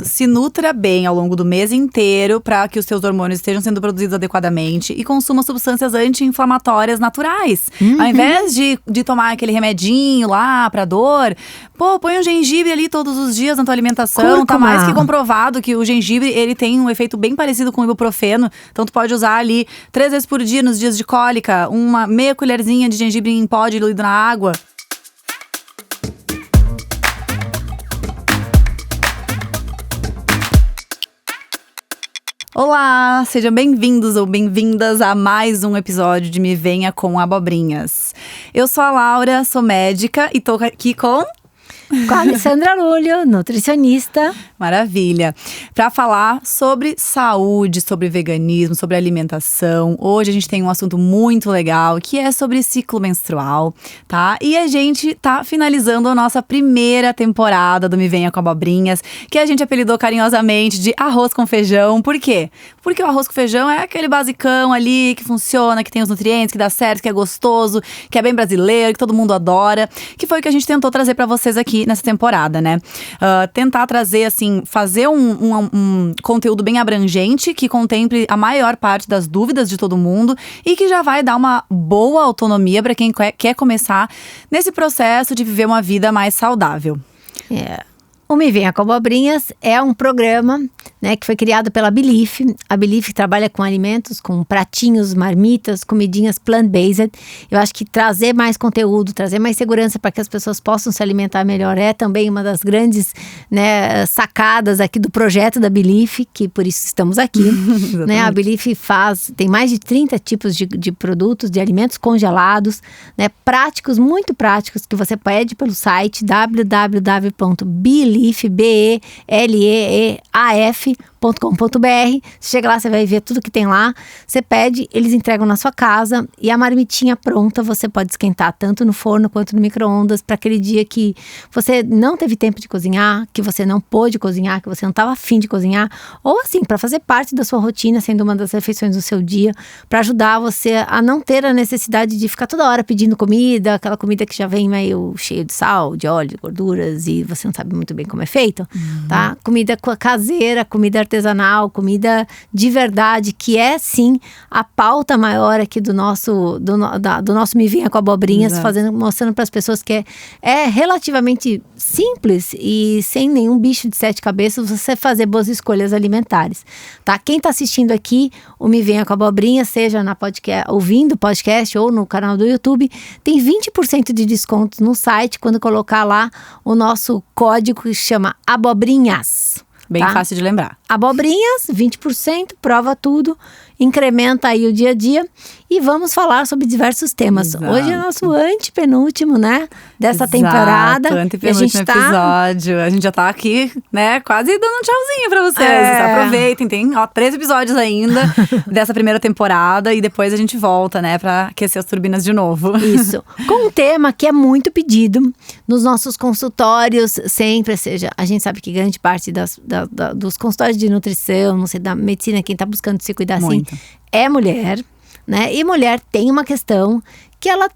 isso, se nutra bem ao longo do mês inteiro para que os seus hormônios estejam sendo produzidos adequadamente e consuma substâncias anti-inflamatórias naturais. Ao invés de tomar aquele remedinho lá pra dor, põe um gengibre ali todos os dias na tua alimentação. Cúrcuma. Tá mais que comprovado que o gengibre, ele tem um efeito bem parecido com o ibuprofeno. Então tu pode usar ali 3 vezes por dia nos dias de cólica, uma meia colherzinha de gengibre em pó diluído na água. Olá, sejam bem-vindos ou bem-vindas a mais um episódio de Me Venha com Abobrinhas. Eu sou a Laura, sou médica e tô aqui com a Alessandra Lulho, nutricionista. Maravilha. Para falar sobre saúde, sobre veganismo, sobre alimentação. Hoje a gente tem um assunto muito legal, que é sobre ciclo menstrual, tá? E a gente tá finalizando a nossa primeira temporada do Me Venha com Abobrinhas, que a gente apelidou carinhosamente de arroz com feijão. Por quê? Porque o arroz com feijão é aquele basicão ali, que funciona, que tem os nutrientes, que dá certo, que é gostoso, que é bem brasileiro, que todo mundo adora. Que foi o que a gente tentou trazer para vocês aqui nessa temporada, né? Tentar trazer, assim, fazer um conteúdo bem abrangente, que contemple a maior parte das dúvidas de todo mundo e que já vai dar uma boa autonomia para quem quer começar nesse processo de viver uma vida mais saudável. O Me Venha com Abobrinhas é um programa, né, que foi criado pela Belief. A Belief trabalha com alimentos, com pratinhos, marmitas, comidinhas plant-based. Eu acho que trazer mais conteúdo, trazer mais segurança para que as pessoas possam se alimentar melhor é também uma das grandes, né, sacadas aqui do projeto da Belief, que por isso estamos aqui. Né? A Belief tem mais de 30 tipos de produtos, de alimentos congelados, né, práticos, muito práticos, que você pede pelo site www.beleaf.com.br. Você chega lá, você vai ver tudo que tem lá. Você pede, eles entregam na sua casa. E a marmitinha pronta você pode esquentar tanto no forno quanto no micro-ondas para aquele dia que você não teve tempo de cozinhar, que você não pôde cozinhar, que você não estava afim de cozinhar. Ou assim, para fazer parte da sua rotina, sendo uma das refeições do seu dia, para ajudar você a não ter a necessidade de ficar toda hora pedindo comida, aquela comida que já vem meio cheia de sal, de óleo, de gorduras, e você não sabe muito bem como é feito, tá? Comida caseira, comida artesanal, comida de verdade, que é sim a pauta maior aqui do nosso Me Venha com Abobrinhas. Exato. Mostrando para as pessoas que é relativamente simples e sem nenhum bicho de 7 cabeças você fazer boas escolhas alimentares, tá? Quem está assistindo aqui o Me Venha com Abobrinhas, seja na podcast, ouvindo o podcast ou no canal do YouTube, tem 20% de desconto no site quando colocar lá o nosso código que chama Abobrinhas. Bem fácil de lembrar. Abobrinhas, 20%, prova tudo, incrementa aí o dia a dia. E vamos falar sobre diversos temas. Exato. Hoje é nosso antepenúltimo, né? Dessa temporada. Antepenúltimo episódio. A gente já tá aqui, né? Quase dando um tchauzinho pra vocês. Aproveitem, tem 3 episódios ainda dessa primeira temporada. E depois a gente volta, né? Pra aquecer as turbinas de novo. Isso. Com um tema que é muito pedido nos nossos consultórios sempre. Ou seja, a gente sabe que grande parte dos consultórios de nutrição, não sei, da medicina, quem tá buscando se cuidar muito. Assim, é mulher. Né? E mulher tem uma questão que ela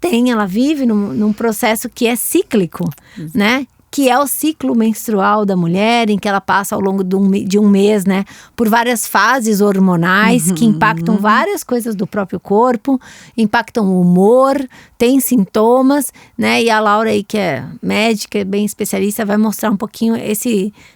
vive num processo que é cíclico, né? Que é o ciclo menstrual da mulher, em que ela passa ao longo de um mês, né? Por várias fases hormonais que impactam várias coisas do próprio corpo, impactam o humor, tem sintomas, né? E a Laura aí, que é médica, bem especialista, vai mostrar um pouquinho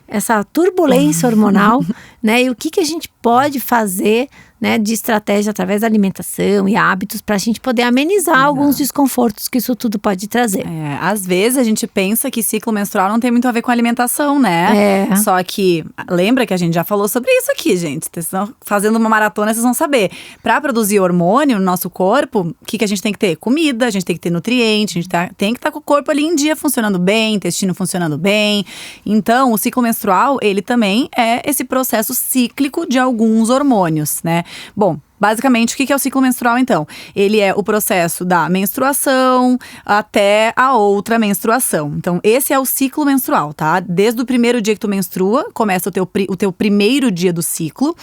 essa turbulência hormonal, né? E o que a gente pode fazer, né, de estratégia através da alimentação e hábitos para a gente poder amenizar alguns desconfortos que isso tudo pode trazer. Às vezes a gente pensa que ciclo menstrual não tem muito a ver com alimentação, né? Só que, lembra que a gente já falou sobre isso aqui, gente. Vocês estão fazendo uma maratona, vocês vão saber. Para produzir hormônio no nosso corpo, o que a gente tem que ter? Comida, a gente tem que ter nutrientes, a gente tem que estar com o corpo ali em dia funcionando bem, intestino funcionando bem. Então, o ciclo menstrual, ele também é esse processo cíclico de alguns hormônios, né? Bom, basicamente, o que é o ciclo menstrual, então? Ele é o processo da menstruação até a outra menstruação. Então, esse é o ciclo menstrual, tá? Desde o primeiro dia que tu menstrua, começa o teu primeiro dia do ciclo.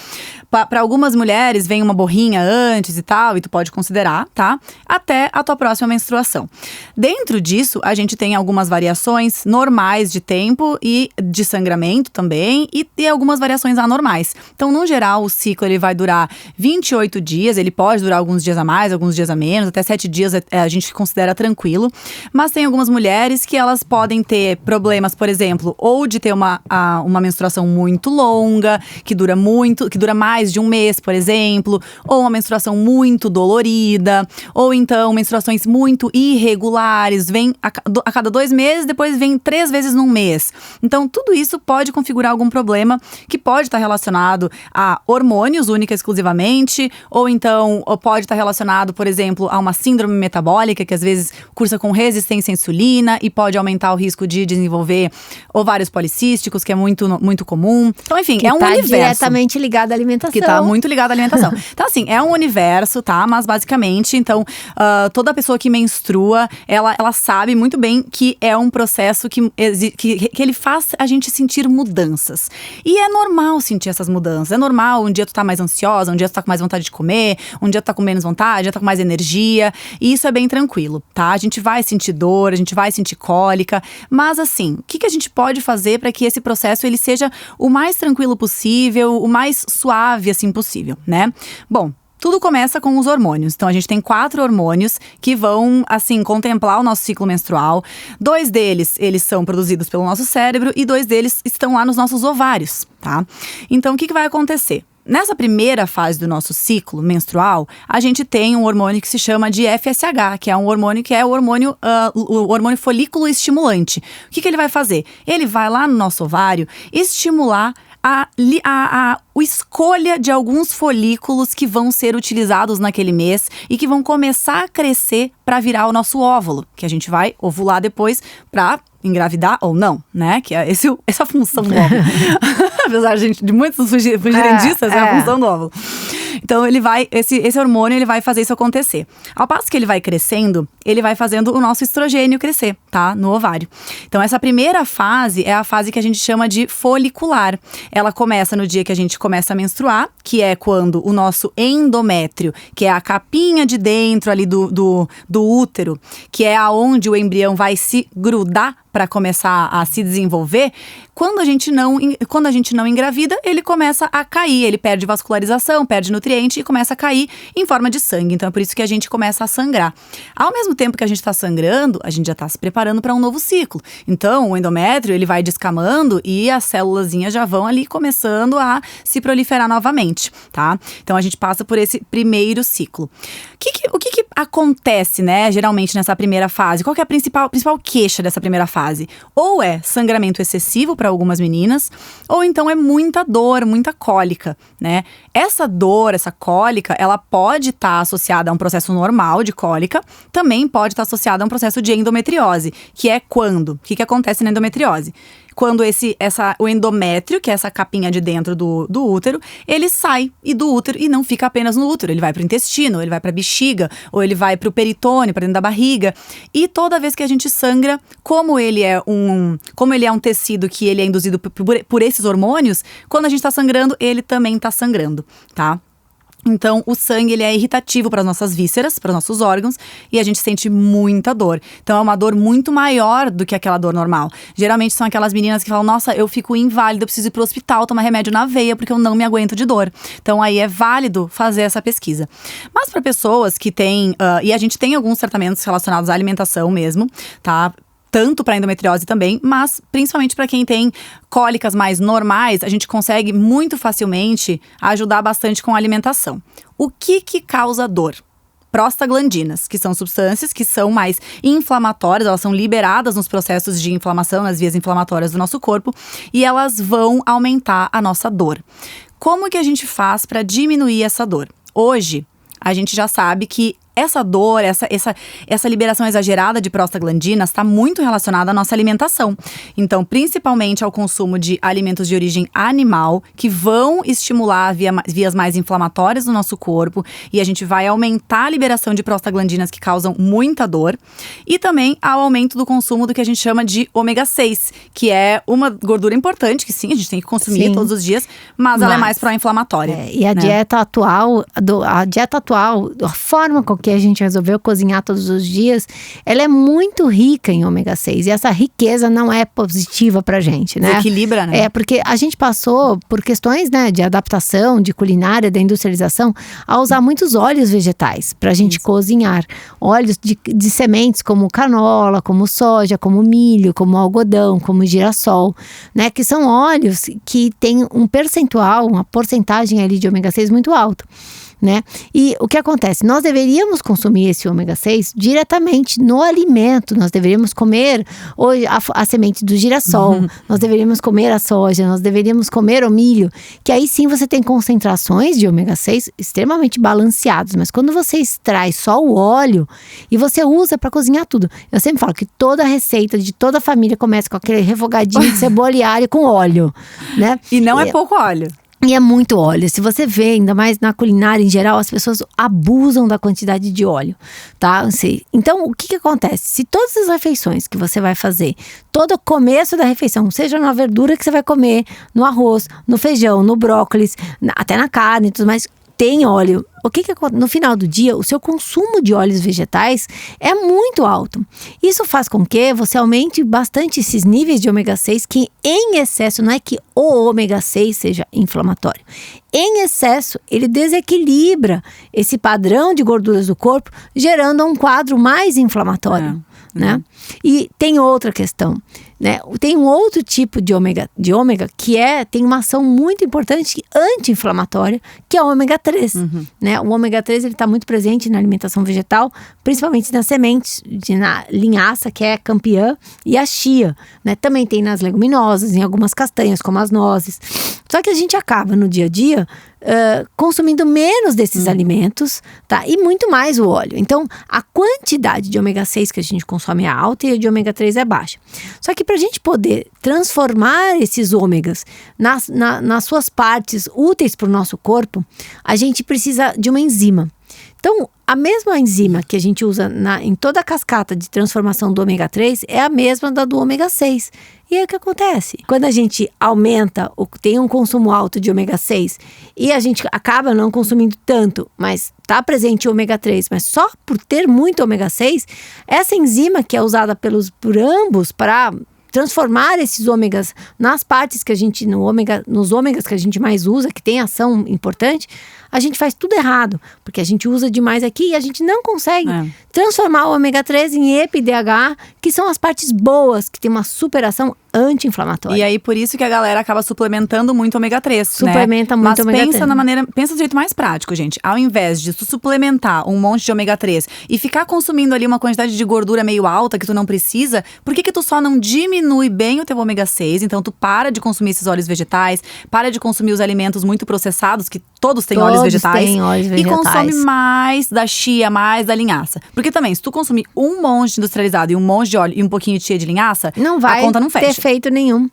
Para algumas mulheres, vem uma borrinha antes e tal, e tu pode considerar, tá? Até a tua próxima menstruação. Dentro disso, a gente tem algumas variações normais de tempo e de sangramento também, e algumas variações anormais. Então, no geral, o ciclo ele vai durar 28 dias, ele pode durar alguns dias a mais, alguns dias a menos, até 7 dias a gente considera tranquilo. Mas tem algumas mulheres que elas podem ter problemas, por exemplo, ou de ter uma menstruação muito longa, que dura mais de um mês, por exemplo, ou uma menstruação muito dolorida, ou então menstruações muito irregulares, vem a cada 2 meses, depois vem 3 vezes num mês. Então, tudo isso pode configurar algum problema que pode estar relacionado a hormônios única e exclusivamente, ou então pode estar relacionado, por exemplo, a uma síndrome metabólica, que às vezes cursa com resistência à insulina e pode aumentar o risco de desenvolver ovários policísticos, que é muito, muito comum. Então, enfim, é um universo. Diretamente ligado à alimentação. Que tá muito ligado à alimentação. Então, assim, é um universo, tá? Mas basicamente, então, toda pessoa que menstrua, ela sabe muito bem que é um processo que ele faz a gente sentir mudanças. E é normal sentir essas mudanças. É normal, um dia tu tá mais ansiosa, um dia tu tá com mais vontade de comer, um dia tu tá com menos vontade, um dia tu tá com mais energia. E isso é bem tranquilo, tá? A gente vai sentir dor, a gente vai sentir cólica. Mas assim, o que a gente pode fazer para que esse processo ele seja o mais tranquilo possível, o mais suave assim possível, né? Bom, tudo começa com os hormônios. Então, a gente tem 4 hormônios que vão, assim, contemplar o nosso ciclo menstrual. 2 deles, eles são produzidos pelo nosso cérebro e 2 deles estão lá nos nossos ovários, tá? Então, o que vai acontecer? Nessa primeira fase do nosso ciclo menstrual, a gente tem um hormônio que se chama de FSH, que é um hormônio o hormônio folículo estimulante. O que ele vai fazer? Ele vai lá no nosso ovário estimular a escolha de alguns folículos que vão ser utilizados naquele mês e que vão começar a crescer para virar o nosso óvulo, que a gente vai ovular depois para engravidar ou não, né? Que é essa função do óvulo. Apesar de muitos fugirem disso, essa é a função do óvulo. Então esse hormônio ele vai fazer isso acontecer. Ao passo que ele vai crescendo, ele vai fazendo o nosso estrogênio crescer, tá? No ovário. Então essa primeira fase é a fase que a gente chama de folicular. Ela começa no dia que a gente começa a menstruar, que é quando o nosso endométrio, que é a capinha de dentro ali do útero, que é aonde o embrião vai se grudar para começar a se desenvolver, quando a gente não engravida, ele começa a cair, ele perde vascularização, perde nutriente e começa a cair em forma de sangue. Então é por isso que a gente começa a sangrar. Ao mesmo tempo que a gente está sangrando, a gente já está se preparando para um novo ciclo. Então o endométrio ele vai descamando e as célulazinhas já vão ali começando a se proliferar novamente, tá? Então a gente passa por esse primeiro ciclo. O que acontece, né, geralmente nessa primeira fase? Qual que é a principal queixa dessa primeira fase? Ou é sangramento excessivo para algumas meninas, ou então é muita dor, muita cólica, né? Essa dor, essa cólica, ela pode estar associada a um processo normal de cólica, também pode estar associada a um processo de endometriose, que é quando? O que acontece na endometriose? Quando o endométrio, que é essa capinha de dentro do útero, ele sai do útero e não fica apenas no útero. Ele vai para o intestino, ele vai para a bexiga, ou ele vai para o peritônio, para dentro da barriga. E toda vez que a gente sangra, como ele é um tecido que ele é induzido por esses hormônios, quando a gente está sangrando, ele também está sangrando, tá? Então, o sangue ele é irritativo para as nossas vísceras, para os nossos órgãos, e a gente sente muita dor. Então, é uma dor muito maior do que aquela dor normal. Geralmente, são aquelas meninas que falam, nossa, eu fico inválida, eu preciso ir pro hospital, tomar remédio na veia, porque eu não me aguento de dor. Então, aí é válido fazer essa pesquisa. Mas para pessoas que têm, e a gente tem alguns tratamentos relacionados à alimentação mesmo, tá? Tanto para endometriose também, mas principalmente para quem tem cólicas mais normais, a gente consegue muito facilmente ajudar bastante com a alimentação. O que causa dor? Prostaglandinas, que são substâncias que são mais inflamatórias, elas são liberadas nos processos de inflamação, nas vias inflamatórias do nosso corpo, e elas vão aumentar a nossa dor. Como que a gente faz para diminuir essa dor? Hoje, a gente já sabe que essa dor, essa liberação exagerada de prostaglandinas está muito relacionada à nossa alimentação. Então, principalmente ao consumo de alimentos de origem animal, que vão estimular vias mais inflamatórias do nosso corpo, e a gente vai aumentar a liberação de prostaglandinas que causam muita dor, e também ao aumento do consumo do que a gente chama de ômega 6, que é uma gordura importante, que sim, a gente tem que consumir todos os dias, mas ela é mais pró-inflamatória. E a dieta atual, a forma com que a gente resolveu cozinhar todos os dias, ela é muito rica em ômega 6. E essa riqueza não é positiva pra gente, né? Desequilibra, né? Porque a gente passou por questões, né, de adaptação, de culinária, da industrialização, a usar muitos óleos vegetais pra gente cozinhar. Óleos de sementes como canola, como soja, como milho, como algodão, como girassol, né? Que são óleos que têm um percentual, uma porcentagem ali de ômega 6 muito alto, né? E o que acontece? Nós deveríamos consumir esse ômega 6 diretamente no alimento. Nós deveríamos comer a semente do girassol, nós deveríamos comer a soja, nós deveríamos comer o milho, que aí sim você tem concentrações de ômega 6 extremamente balanceados. Mas quando você extrai só o óleo e você usa para cozinhar tudo, eu sempre falo que toda receita de toda família começa com aquele refogadinho de cebola e alho com óleo, né? E não é pouco óleo. E é muito óleo. Se você vê, ainda mais na culinária em geral, as pessoas abusam da quantidade de óleo, tá? Então, o que acontece? Se todas as refeições que você vai fazer, todo o começo da refeição, seja na verdura que você vai comer, no arroz, no feijão, no brócolis, até na carne e tudo mais, tem óleo. O que no final do dia, o seu consumo de óleos vegetais é muito alto. Isso faz com que você aumente bastante esses níveis de ômega 6, que em excesso, não é que o ômega 6 seja inflamatório. Em excesso, ele desequilibra esse padrão de gorduras do corpo, gerando um quadro mais inflamatório. Né? E tem outra questão, né? Tem um outro tipo de ômega que tem uma ação muito importante anti-inflamatória, que é o ômega 3, né? O ômega 3 ele está muito presente na alimentação vegetal, principalmente nas sementes, na linhaça, que é campiã, e a chia, né? Também tem nas leguminosas, em algumas castanhas, como as nozes. Só que a gente acaba no dia a dia consumindo menos desses alimentos, tá? E muito mais o óleo. Então, a quantidade de ômega 6 que a gente consome é alta e a de ômega 3 é baixa. Só que para a gente poder transformar esses ômegas nas suas partes úteis para o nosso corpo, a gente precisa de uma enzima. Então, a mesma enzima que a gente usa em toda a cascata de transformação do ômega 3 é a mesma da do ômega 6. E aí o que acontece? Quando a gente aumenta, tem um consumo alto de ômega 6 e a gente acaba não consumindo tanto, mas está presente o ômega 3, mas só por ter muito ômega 6, essa enzima que é usada por ambos para transformar esses ômegas nas partes que a gente, nos ômegas que a gente mais usa, que tem ação importante, a gente faz tudo errado, porque a gente usa demais aqui e a gente não consegue transformar o ômega 3 em EPA e DHA, que são as partes boas, que tem uma superação anti-inflamatória. E aí, por isso que a galera acaba suplementando muito ômega 3, Suplementa muito ômega 3. Mas pensa do jeito mais prático, gente. Ao invés de tu suplementar um monte de ômega 3 e ficar consumindo ali uma quantidade de gordura meio alta que tu não precisa, por que tu só não diminui bem o teu ômega 6? Então, tu para de consumir esses óleos vegetais, para de consumir os alimentos muito processados, que todos têm óleos vegetais. E consome mais da chia, mais da linhaça. Porque também, se tu consumir um monte industrializado e um monte de óleo e um pouquinho de chia de linhaça, a conta não fecha. Ter efeito nenhum.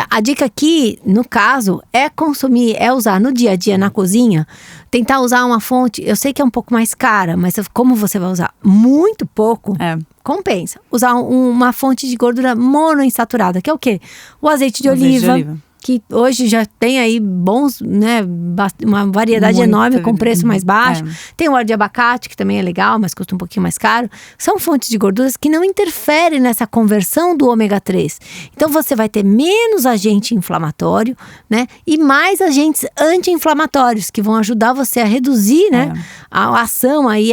A dica aqui, no caso, é usar no dia a dia na cozinha, tentar usar uma fonte, eu sei que é um pouco mais cara, mas como você vai usar muito pouco, compensa. Usar uma fonte de gordura monoinsaturada, que é o quê? O azeite de oliva. Que hoje já tem aí bons, né, uma variedade enorme com preço mais baixo. Tem o óleo de abacate, que também é legal, mas custa um pouquinho mais caro. São fontes de gorduras que não interferem nessa conversão do ômega 3. Então você vai ter menos agente inflamatório, né, e mais agentes anti-inflamatórios, que vão ajudar você a reduzir, né, a ação aí.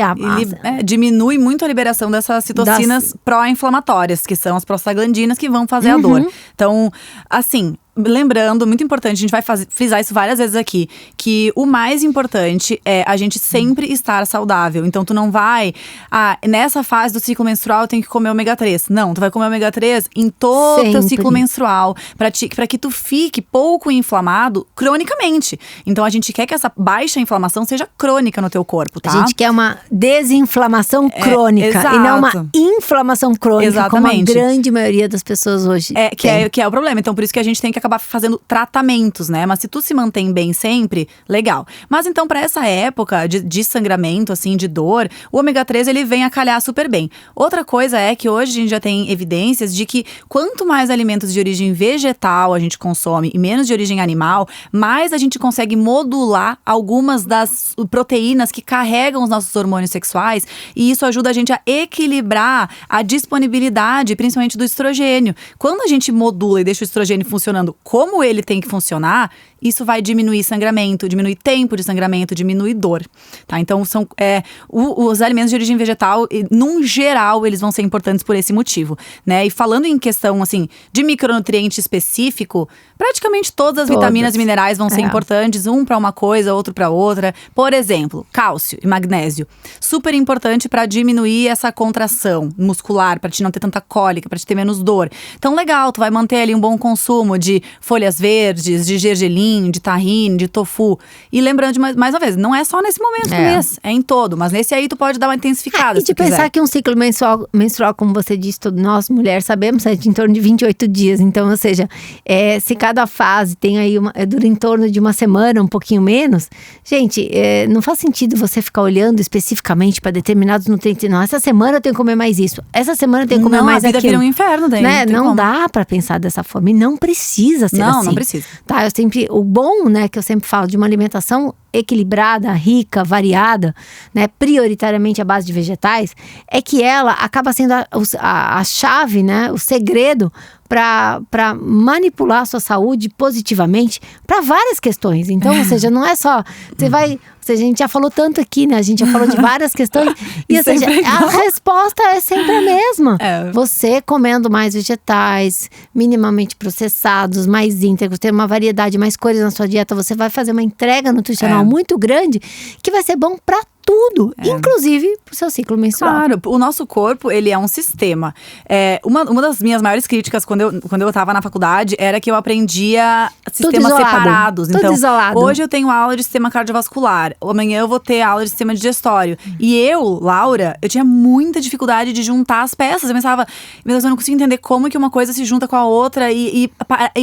Diminui muito a liberação dessas citocinas pró-inflamatórias, que são as prostaglandinas que vão fazer a dor. Então, assim, lembrando, muito importante, a gente vai frisar isso várias vezes aqui, que o mais importante é a gente sempre estar saudável. Então tu não vai, nessa fase do ciclo menstrual eu tenho que comer ômega 3. Não, tu vai comer ômega 3 em todo o teu ciclo menstrual, pra que tu fique pouco inflamado cronicamente. Então a gente quer que essa baixa inflamação seja crônica no teu corpo, tá? A gente quer uma desinflamação crônica e não uma inflamação crônica, exatamente, como a grande maioria das pessoas hoje que é o problema. Então por isso que a gente tem que acabar fazendo tratamentos, né? Mas se tu se mantém bem sempre, legal. Mas então pra essa época de sangramento, assim, de dor, o ômega 3 ele vem a calhar super bem. Outra coisa é que hoje a gente já tem evidências de que quanto mais alimentos de origem vegetal a gente consome e menos de origem animal, mais a gente consegue modular algumas das proteínas que carregam os nossos hormônios sexuais, e isso ajuda a gente a equilibrar a disponibilidade, principalmente do estrogênio. Quando a gente modula e deixa o estrogênio funcionando como ele tem que funcionar, isso vai diminuir sangramento, diminuir tempo de sangramento, diminuir dor, tá? Então, os alimentos de origem vegetal, num geral, eles vão ser importantes por esse motivo, né? E falando em questão, assim, de micronutriente específico, praticamente todas as vitaminas e minerais vão ser importantes, um para uma coisa, outro para outra. Por exemplo, cálcio e magnésio, super importante para diminuir essa contração muscular, para te não ter tanta cólica, para te ter menos dor. Então, legal, tu vai manter ali um bom consumo de folhas verdes, de gergelim, de tahine, de tofu. E lembrando, mais uma vez, não é só nesse momento do mês, é em todo. Mas nesse aí tu pode dar uma intensificada, e de pensar que um ciclo menstrual, como você disse, todos nós mulheres sabemos, é de em torno de 28 dias. Então, ou seja, se cada fase tem aí dura em torno de uma semana, um pouquinho menos, gente, não faz sentido você ficar olhando especificamente para determinados nutrientes. Não, essa semana eu tenho que comer mais isso, essa semana eu tenho que comer mais aquilo. A vida vira um inferno daí. Né? Não dá para pensar dessa forma, e não precisa ser assim. Não precisa. Tá, o bom, né, que eu sempre falo de uma alimentação equilibrada, rica, variada, né, prioritariamente à base de vegetais, é que ela acaba sendo a chave, né, o segredo para manipular a sua saúde positivamente para várias questões. Então, ou seja, não é só a gente já falou tanto aqui, né? A gente já falou de várias questões. E ou seja, a resposta é sempre a mesma. Você comendo mais vegetais, minimamente processados, mais íntegros, ter uma variedade, mais cores na sua dieta, você vai fazer uma entrega nutricional muito grande, que vai ser bom para tudo, inclusive pro seu ciclo menstrual. Claro, o nosso corpo, ele é um sistema. Uma das minhas maiores críticas quando eu tava na faculdade era que eu aprendia sistemas separados. Tudo então, isolado. Hoje eu tenho aula de sistema cardiovascular, amanhã eu vou ter aula de sistema digestório. E eu, Laura, eu tinha muita dificuldade de juntar as peças. Eu pensava, meu Deus, eu não consigo entender como que uma coisa se junta com a outra e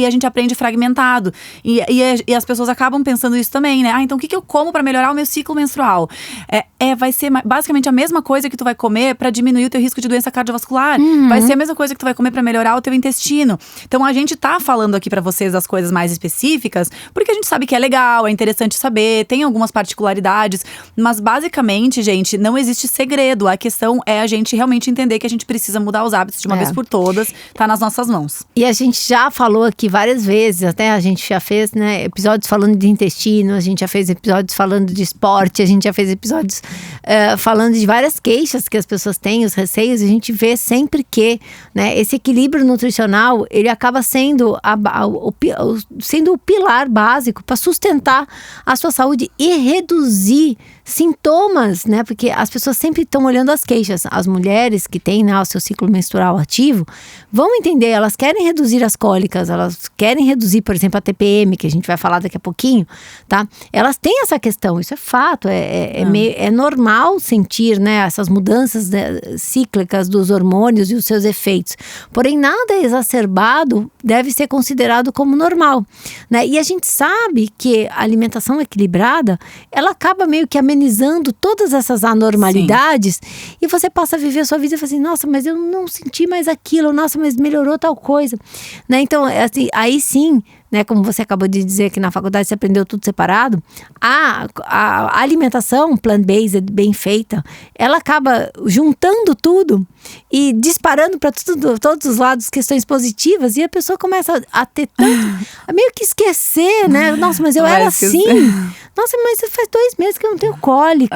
a gente aprende fragmentado. E as pessoas acabam pensando isso também, né? Então o que eu como pra melhorar o meu ciclo menstrual? Vai ser basicamente a mesma coisa que tu vai comer pra diminuir o teu risco de doença cardiovascular. Vai ser a mesma coisa que tu vai comer pra melhorar o teu intestino. Então a gente tá falando aqui pra vocês as coisas mais específicas, porque a gente sabe que é legal, é interessante saber, tem algumas particularidades, mas basicamente, gente, não existe segredo. A questão é a gente realmente entender que a gente precisa mudar os hábitos de uma vez por todas, tá nas nossas mãos. E a gente já falou aqui várias vezes, até a gente já fez, né, episódios falando de intestino, a gente já fez episódios falando de esporte, a gente já fez episódios falando de várias queixas que as pessoas têm, os receios. A gente vê sempre que, né, esse equilíbrio nutricional, ele acaba sendo o pilar básico para sustentar a sua saúde e reduzir sintomas, né? Porque as pessoas sempre estão olhando as queixas. As mulheres que têm, né, o seu ciclo menstrual ativo vão entender, elas querem reduzir as cólicas, elas querem reduzir, por exemplo, a TPM, que a gente vai falar daqui a pouquinho, tá? Elas têm essa questão, isso é fato, é normal sentir, né, essas mudanças, né, cíclicas dos hormônios e os seus efeitos. Porém, nada exacerbado deve ser considerado como normal, né? E a gente sabe que a alimentação equilibrada, ela acaba meio que amenizando todas essas anormalidades. Sim. E você passa a viver a sua vida e fala assim, nossa, mas eu não senti mais aquilo, nossa, mas melhorou tal coisa, né? Então, assim, aí sim, né, como você acabou de dizer que na faculdade você aprendeu tudo separado, a alimentação plant-based bem feita, ela acaba juntando tudo e disparando para todos os lados questões positivas, e a pessoa começa a ter tanto, a meio que esquecer, né? Nossa, mas eu era assim, Nossa, mas faz 2 meses que eu não tenho cólica.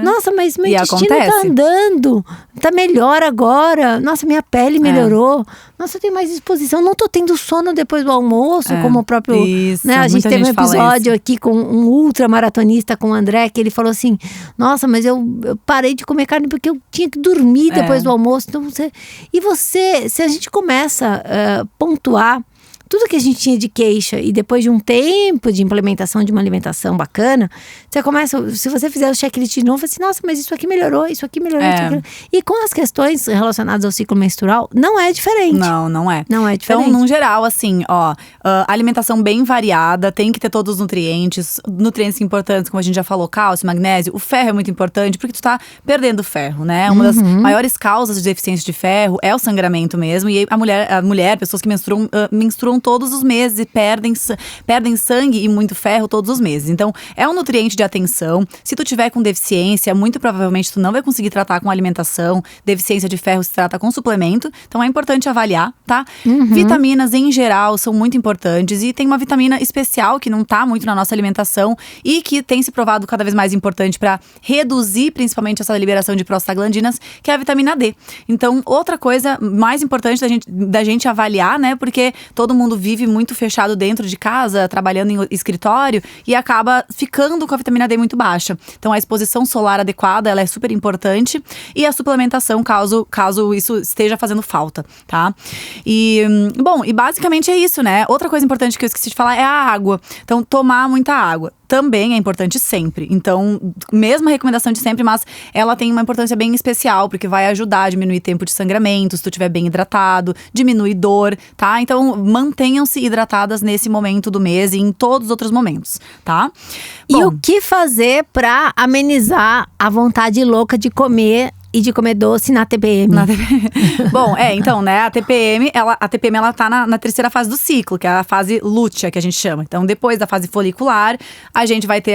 Nossa, mas meu intestino tá andando. Tá melhor agora. Nossa, minha pele melhorou. Nossa, eu tenho mais disposição. Não tô tendo sono depois do almoço, como o próprio… Isso, né? A gente teve um episódio aqui com um ultramaratonista, com o André, que ele falou assim, nossa, mas eu parei de comer carne porque eu tinha que dormir depois do almoço. Então, se a gente começa a pontuar tudo que a gente tinha de queixa e depois de um tempo de implementação de uma alimentação bacana, você começa, se você fizer o checklist de novo, assim, nossa, mas isso aqui melhorou, isso aqui melhorou, isso aqui melhorou. E com as questões relacionadas ao ciclo menstrual, não é diferente. Não é. Não é diferente. Então, no geral, assim, alimentação bem variada, tem que ter todos os nutrientes importantes, como a gente já falou, cálcio, magnésio. O ferro é muito importante, porque tu tá perdendo ferro, né? Uma das maiores causas de deficiência de ferro é o sangramento mesmo. E a mulher, pessoas que menstruam todos os meses e perdem sangue e muito ferro todos os meses. Então, é um nutriente de atenção. Se tu tiver com deficiência, muito provavelmente tu não vai conseguir tratar com alimentação. Deficiência de ferro se trata com suplemento. Então, é importante avaliar, tá? Vitaminas, em geral, são muito importantes. E tem uma vitamina especial que não tá muito na nossa alimentação e que tem se provado cada vez mais importante para reduzir, principalmente, essa liberação de prostaglandinas, que é a vitamina D. Então, outra coisa mais importante da gente avaliar, né? Porque todo mundo vive muito fechado dentro de casa, trabalhando em escritório e acaba ficando com a vitamina D muito baixa. Então, a exposição solar adequada, ela é super importante e a suplementação, caso isso esteja fazendo falta, tá? E basicamente é isso, né? Outra coisa importante que eu esqueci de falar é a água. Então, tomar muita água também é importante sempre. Então, mesma recomendação de sempre, mas ela tem uma importância bem especial, porque vai ajudar a diminuir tempo de sangramento, se tu estiver bem hidratado, diminui dor, tá? Então, mantenham-se hidratadas nesse momento do mês e em todos os outros momentos, tá? E o que fazer pra amenizar a vontade louca de comer e de comer doce na TPM? Bom, então, né, a TPM ela tá na terceira fase do ciclo, que é a fase lútea, que a gente chama. Então, depois da fase folicular, a gente vai ter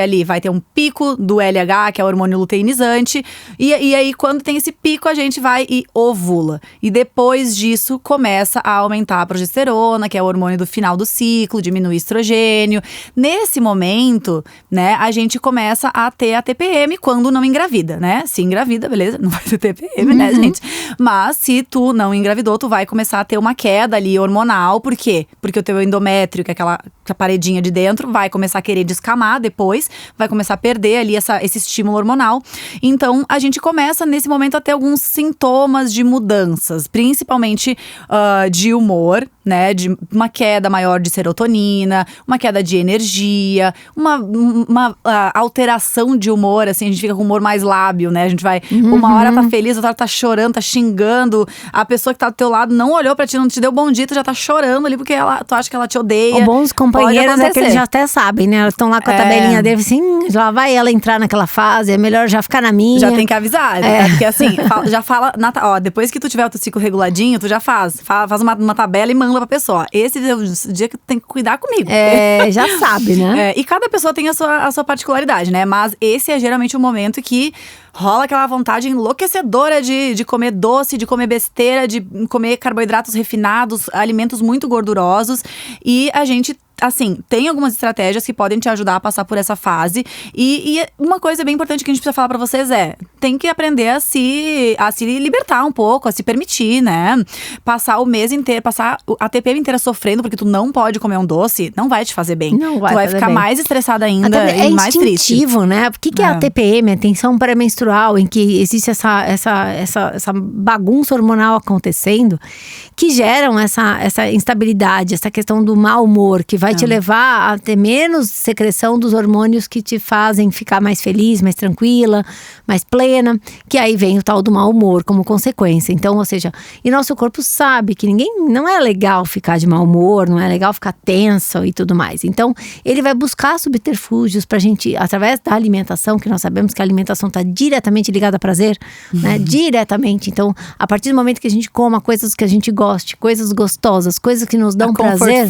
um pico do LH, que é o hormônio luteinizante, e aí, quando tem esse pico, a gente vai e ovula. E depois disso, começa a aumentar a progesterona, que é o hormônio do final do ciclo, diminui o estrogênio. Nesse momento, né, a gente começa a ter a TPM quando não engravida, né? Se engravida, beleza, não vai ter TPM, né, gente? Mas se tu não engravidou, tu vai começar a ter uma queda ali hormonal. Por quê? Porque o teu endométrio, que é aquela paredinha de dentro, vai começar a querer descamar depois, vai começar a perder ali esse estímulo hormonal. Então, a gente começa nesse momento a ter alguns sintomas de mudanças, principalmente de humor, né, de uma queda maior de serotonina, uma queda de energia, uma alteração de humor, assim, a gente fica com humor mais lábil, né, a gente vai, uma hora tá feliz, outra hora tá chorando, tá xingando, a pessoa que tá do teu lado não olhou pra ti, não te deu bom dia, tu já tá chorando ali porque tu acha que ela te odeia. Os bons companheiros é que eles já até sabem, né, elas estão lá com a tabelinha dele, assim, já vai ela entrar naquela fase, é melhor já ficar na minha. Já tem que avisar, né? Porque assim, já fala, depois que tu tiver o teu ciclo reguladinho, tu já faz uma tabela e manda pra pessoa. Esse é o dia que tu tem que cuidar comigo. Já sabe, né? E cada pessoa tem a sua particularidade, né? Mas esse é geralmente o momento que rola aquela vontade enlouquecedora de comer doce, de comer besteira, de comer carboidratos refinados, alimentos muito gordurosos. E a gente, assim, tem algumas estratégias que podem te ajudar a passar por essa fase. E uma coisa bem importante que a gente precisa falar pra vocês tem que aprender a se libertar um pouco, a se permitir, né? Passar o mês inteiro, passar a TPM inteira sofrendo porque tu não pode comer um doce, não vai te fazer bem. Não vai tu vai ficar bem. Mais estressada ainda e mais triste. É instintivo, né? O que é a TPM? A tensão pré-menstrual, em que existe essa bagunça hormonal acontecendo, que geram essa instabilidade, essa questão do mau humor, que vai te levar a ter menos secreção dos hormônios que te fazem ficar mais feliz, mais tranquila, mais plena, que aí vem o tal do mau humor como consequência. Então, ou seja, e nosso corpo sabe que não é legal ficar de mau humor, não é legal ficar tenso e tudo mais. Então, ele vai buscar subterfúgios pra gente, através da alimentação, que nós sabemos que a alimentação está diretamente ligada a prazer, né? Diretamente. Então, a partir do momento que a gente coma coisas que a gente goste, coisas gostosas, coisas que nos dão prazer,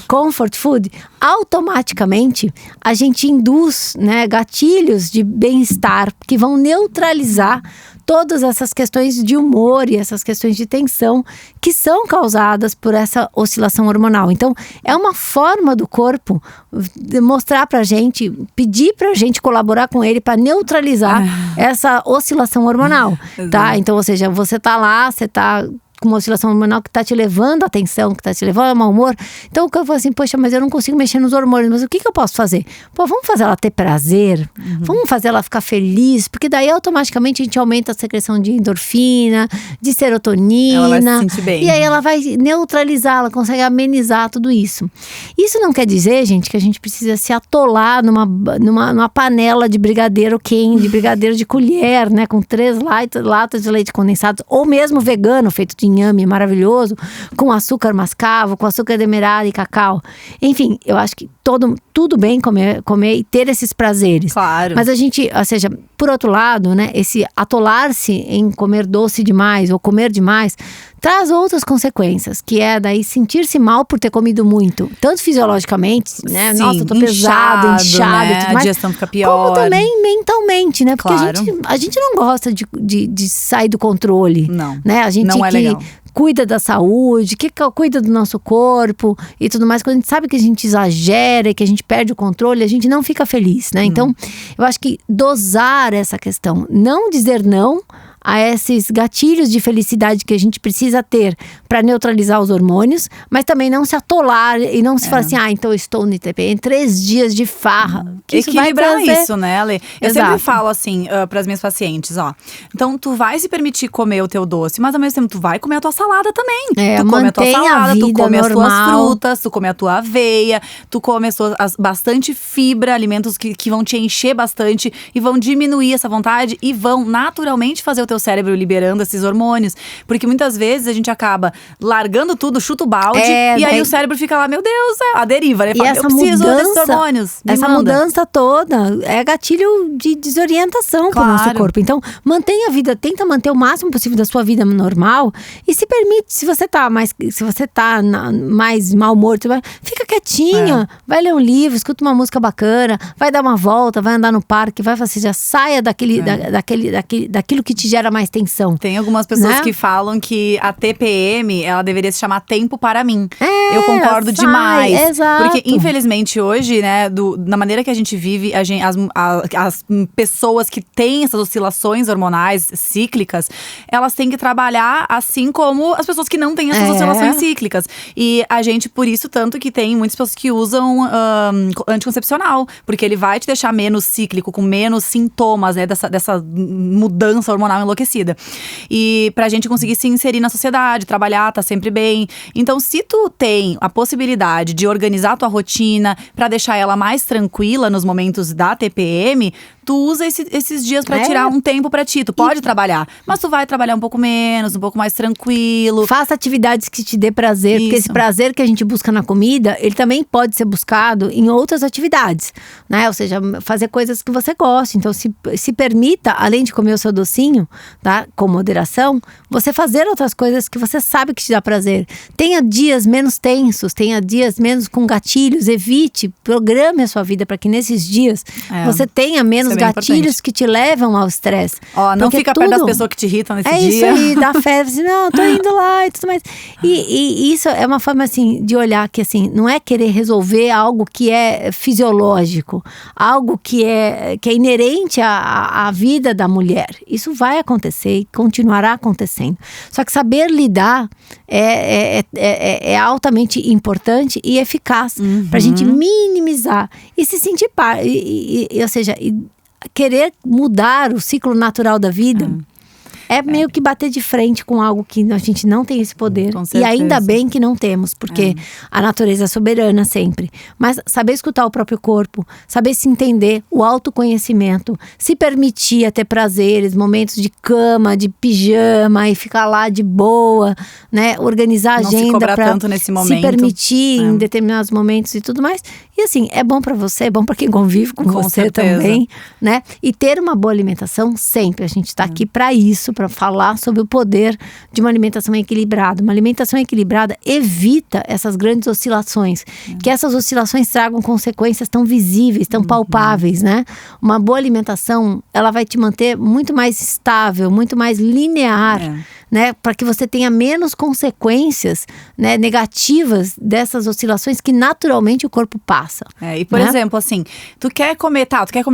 comfort food, automaticamente a gente induz, né, gatilhos de bem-estar que vão neutralizar todas essas questões de humor e essas questões de tensão que são causadas por essa oscilação hormonal. Então, é uma forma do corpo mostrar pra gente, pedir pra gente colaborar com ele para neutralizar essa oscilação hormonal, tá? Então, ou seja, você tá lá, você tá com uma oscilação hormonal que tá te levando a atenção, que tá te levando a mau humor. Então, eu falo assim, poxa, mas eu não consigo mexer nos hormônios, mas o que eu posso fazer? Pô, vamos fazer ela ter prazer, vamos fazer ela ficar feliz, porque daí automaticamente a gente aumenta a secreção de endorfina, de serotonina. Ela vai se sentir bem. E aí ela vai neutralizar, ela consegue amenizar tudo isso. Isso não quer dizer, gente, que a gente precisa se atolar numa panela de brigadeiro quente, de brigadeiro de colher, né, com 3 latas de leite condensado, ou mesmo vegano, feito de inhame maravilhoso, com açúcar mascavo, com açúcar demerara e cacau. Enfim, eu acho que tudo bem comer e ter esses prazeres. Claro. Mas a gente, ou seja, por outro lado, né, esse atolar-se em comer doce demais ou comer demais traz outras consequências, que é daí sentir-se mal por ter comido muito, tanto fisiologicamente, né? Sim, nossa, tô pesado, inchado, né? tudo mais, a digestão fica pior. como também mentalmente, né? Porque Claro. a gente não gosta de sair do controle. Não, né? A gente não é legal. cuida da saúde, que cuida do nosso corpo e tudo mais. Quando a gente sabe que a gente exagera, que a gente perde o controle, a gente não fica feliz, né? Então, eu acho que dosar essa questão, não dizer não a esses gatilhos de felicidade que a gente precisa ter para neutralizar os hormônios, mas também não se atolar e não se falar assim, então eu estou no TPM, 3 dias de farra. Que Equilibrar isso vai trazer... isso, né, Ale? Eu Exato. sempre falo assim para as minhas pacientes, ó. Então, tu vai se permitir comer o teu doce, mas ao mesmo tempo tu vai comer a tua salada também. Tu come a tua salada, tu come as tuas frutas, tu come a tua aveia, tu come bastante fibra, alimentos que vão te encher bastante e vão diminuir essa vontade e vão naturalmente fazer o teu cérebro liberando esses hormônios. Porque muitas vezes a gente acaba largando tudo, chuta o balde e aí o cérebro fica lá, meu Deus, a deriva, né? E Fala, essa eu preciso desses mudança, hormônios. Essa mudança toda é gatilho de desorientação para o nosso corpo. Então, mantenha a vida, tenta manter o máximo possível da sua vida normal e se permite, se você tá mais mal humor, fica quietinha, vai ler um livro, escuta uma música bacana, vai dar uma volta, vai andar no parque, já saia daquilo que te gera mais tensão. Tem algumas pessoas né? que falam que a TPM, ela deveria se chamar tempo para mim. Eu concordo demais. Exato. Porque, infelizmente, hoje, né, na maneira que a gente vive, as pessoas que têm essas oscilações hormonais cíclicas, elas têm que trabalhar assim como as pessoas que não têm essas oscilações cíclicas. E a gente, por isso, tanto que tem muitas pessoas que usam anticoncepcional. Porque ele vai te deixar menos cíclico, com menos sintomas, né, dessa mudança hormonal enlouquecida. E pra gente conseguir se inserir na sociedade, trabalhar, tá sempre bem. Então, se tu tem a possibilidade de organizar a tua rotina pra deixar ela mais tranquila nos momentos da TPM, tu usa esses dias pra tirar um tempo pra ti. Tu pode trabalhar, mas tu vai trabalhar um pouco menos, um pouco mais tranquilo. Faça atividades que te dê prazer, porque esse prazer que a gente busca na comida, ele também pode ser buscado em outras atividades, né? Ou seja, fazer coisas que você gosta. Então, se permita, além de comer o seu docinho, tá? Com moderação, você fazer outras coisas que você sabe que te dá prazer. Tenha dias menos tensos, tenha dias menos com gatilhos, programe a sua vida para que nesses dias você tenha menos gatilhos que te levam ao estresse. Não fica perto das pessoas que te irritam nesse dia. É isso aí, dá febre, assim, não, tô indo lá e tudo mais. E isso é uma forma, assim, de olhar que, assim, não é querer resolver algo que é fisiológico, algo que é inerente à vida da mulher. Isso vai acontecer e continuará acontecendo. Só que saber lidar é altamente importante e eficaz pra gente minimizar e se sentir ou seja, querer mudar o ciclo natural da vida é meio que bater de frente com algo que a gente não tem esse poder. E ainda bem que não temos, porque a natureza é soberana sempre. Mas saber escutar o próprio corpo, saber se entender, o autoconhecimento, se permitir ter prazeres, momentos de cama, de pijama e ficar lá de boa, né? Organizar a agenda para se permitir em determinados momentos e tudo mais. E assim, é bom pra você, é bom pra quem convive com você certeza. também, né? E ter uma boa alimentação sempre. A gente tá aqui pra isso, pra falar sobre o poder de uma alimentação equilibrada. Uma alimentação equilibrada evita essas grandes oscilações. Que essas oscilações tragam consequências tão visíveis, tão palpáveis, né? Uma boa alimentação, ela vai te manter muito mais estável, muito mais linear, né? Para que você tenha menos consequências, né, negativas dessas oscilações que naturalmente o corpo passa. E por exemplo, assim, tu quer comer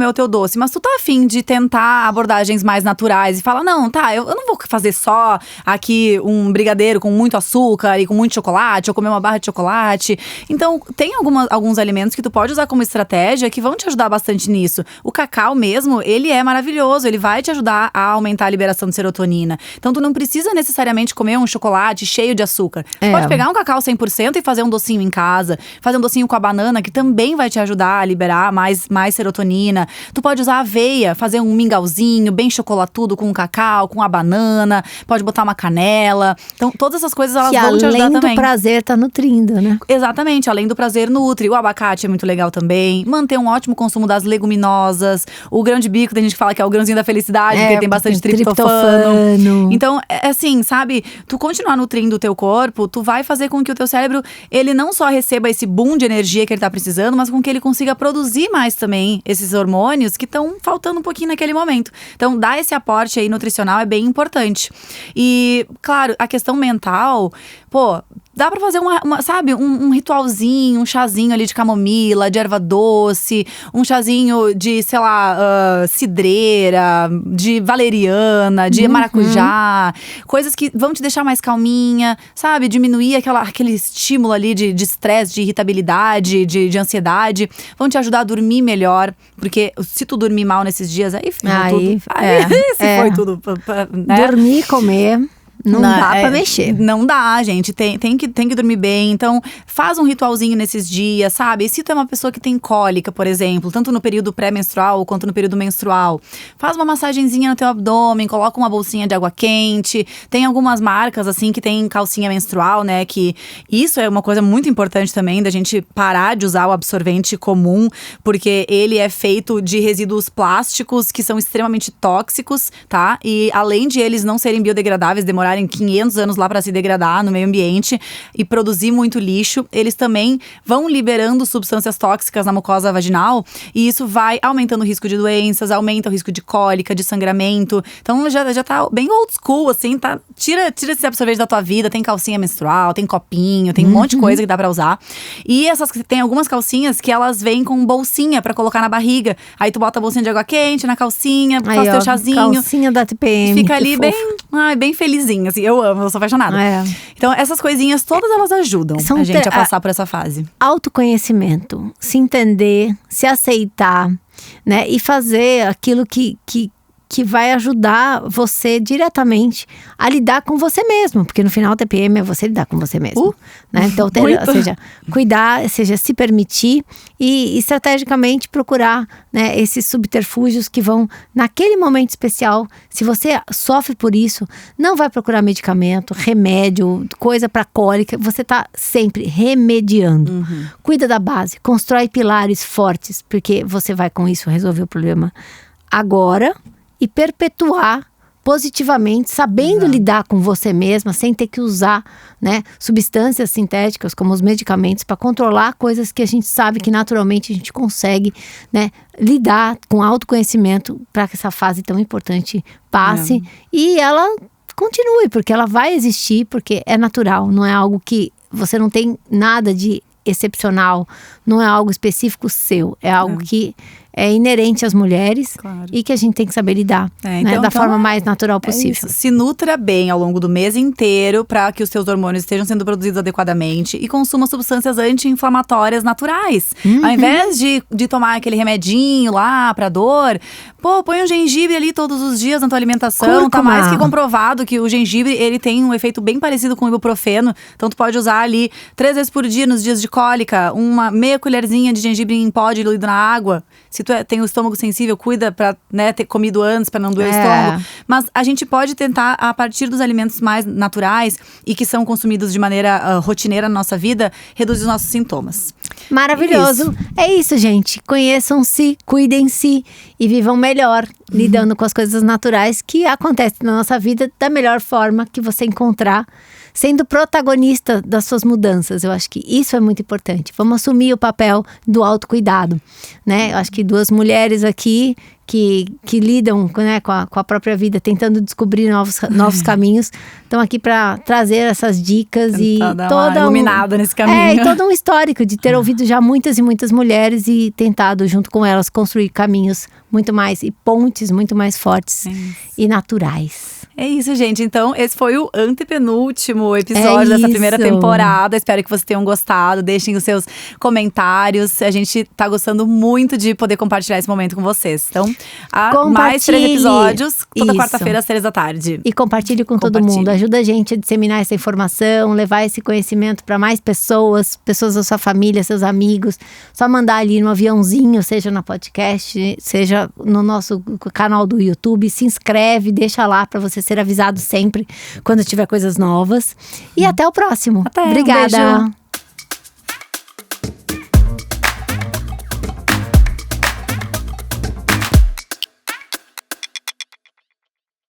o teu doce, mas tu tá afim de tentar abordagens mais naturais e fala, não, eu não vou fazer só aqui um brigadeiro com muito açúcar e com muito chocolate, ou comer uma barra de chocolate. Então, tem alguns alimentos que tu pode usar como estratégia que vão te ajudar bastante nisso. O cacau mesmo, ele é maravilhoso, ele vai te ajudar a aumentar a liberação de serotonina. Então, tu não precisa necessariamente comer um chocolate cheio de açúcar. Tu pode pegar um cacau 100% e fazer um docinho em casa, fazer um docinho com a banana, que também vai te ajudar a liberar mais serotonina. Tu pode usar aveia, fazer um mingauzinho bem chocolatudo com o cacau, com a banana, pode botar uma canela. Então, todas essas coisas, elas vão te ajudar também. Além do prazer, tá nutrindo, né? Exatamente, além do prazer nutre. O abacate é muito legal também. Manter um ótimo consumo das leguminosas. O grão de bico, tem gente que fala que é o grãozinho da felicidade, porque tem bastante triptofano. Então, assim, sabe? Tu continuar nutrindo o teu corpo, tu vai fazer com que o teu cérebro, ele não só receba esse boom de energia que ele tá precisando, mas com que ele consiga produzir mais também esses hormônios que estão faltando um pouquinho naquele momento. Então, dar esse aporte aí nutricional é bem importante. E, claro, a questão mental, dá pra fazer sabe, um ritualzinho, um chazinho ali de camomila, de erva doce, um chazinho de, sei lá, cidreira, de valeriana, de maracujá. Coisas que vão te deixar mais calminha, sabe? Diminuir aquele estímulo ali de estresse, de irritabilidade, de ansiedade. Vão te ajudar a dormir melhor, porque se tu dormir mal nesses dias, aí foi tudo. Né? Dormir e comer. Não dá pra mexer. Não dá, gente. Tem que dormir bem. Então, faz um ritualzinho nesses dias, sabe? E se tu é uma pessoa que tem cólica, por exemplo, tanto no período pré-menstrual quanto no período menstrual, faz uma massagenzinha no teu abdômen, coloca uma bolsinha de água quente. Tem algumas marcas, assim, que tem calcinha menstrual, né? Que isso é uma coisa muito importante também, da gente parar de usar o absorvente comum, porque ele é feito de resíduos plásticos que são extremamente tóxicos, tá? E além de eles não serem biodegradáveis, demorarem 500 anos lá para se degradar no meio ambiente e produzir muito lixo, eles também vão liberando substâncias tóxicas na mucosa vaginal, e isso vai aumentando o risco de doenças, aumenta o risco de cólica, de sangramento. Então já tá bem old school, assim, tá? Tira esse absorvente da tua vida. Tem calcinha menstrual, tem copinho, tem um monte de coisa que dá pra usar. E tem algumas calcinhas que elas vêm com bolsinha pra colocar na barriga. Aí tu bota a bolsinha de água quente na calcinha, faz teu chazinho. Calcinha da TPM. Fica ali bem felizinho, assim. Eu amo, eu sou apaixonada. Então, essas coisinhas todas, elas ajudam a gente a passar por essa fase. Autoconhecimento, se entender, se aceitar, né? E fazer aquilo que vai ajudar você diretamente a lidar com você mesmo. Porque no final, o TPM é você lidar com você mesmo. Né? Então, ou seja, cuidar, se permitir e estrategicamente procurar, né, esses subterfúgios que vão, naquele momento especial, se você sofre por isso, não vai procurar medicamento, remédio, coisa para cólica. Você tá sempre remediando. Cuida da base, constrói pilares fortes, porque você vai com isso resolver o problema agora e perpetuar positivamente, sabendo lidar com você mesma, sem ter que usar, né, substâncias sintéticas como os medicamentos para controlar coisas que a gente sabe que naturalmente a gente consegue, né, lidar com autoconhecimento para que essa fase tão importante passe e ela continue, porque ela vai existir, porque é natural, não é algo que você não tem nada de excepcional, não é algo específico seu, é algo que é inerente às mulheres e que a gente tem que saber lidar, né, da forma mais natural possível. Se nutra bem ao longo do mês inteiro para que os seus hormônios estejam sendo produzidos adequadamente e consuma substâncias anti-inflamatórias naturais. Ao invés de tomar aquele remedinho lá pra dor, põe um gengibre ali todos os dias na tua alimentação. Cúrcuma. Tá mais que comprovado que o gengibre, ele tem um efeito bem parecido com o ibuprofeno. Então tu pode usar ali 3 vezes por dia nos dias de cólica, uma meia colherzinha de gengibre em pó diluído na água. Se Se tu tem o estômago sensível, cuida pra, né, ter comido antes pra não doer o estômago. Mas a gente pode tentar, a partir dos alimentos mais naturais e que são consumidos de maneira rotineira na nossa vida, reduzir os nossos sintomas. Maravilhoso. É isso, gente. Conheçam-se, cuidem-se e vivam melhor, lidando com as coisas naturais que acontecem na nossa vida da melhor forma que você encontrar, sendo protagonista das suas mudanças. Eu acho que isso é muito importante. Vamos assumir o papel do autocuidado, né? Eu acho que duas mulheres aqui que lidam, né, com a própria vida, tentando descobrir novos caminhos, estão aqui para trazer essas dicas e toda iluminada nesse caminho. E todo um histórico de ter ouvido já muitas e muitas mulheres e tentado junto com elas construir caminhos muito mais e pontes muito mais fortes e naturais. É isso, gente. Então, esse foi o antepenúltimo episódio dessa primeira temporada. Espero que vocês tenham gostado. Deixem os seus comentários. A gente tá gostando muito de poder compartilhar esse momento com vocês. Então, mais 3 episódios, toda quarta-feira às 3 da tarde. E compartilhe com todo mundo. Ajuda a gente a disseminar essa informação, levar esse conhecimento para mais pessoas da sua família, seus amigos. Só mandar ali no aviãozinho, seja no podcast, seja no nosso canal do YouTube. Se inscreve, deixa lá para você ser avisado sempre quando tiver coisas novas. E até o próximo. Até, obrigada. Um beijo.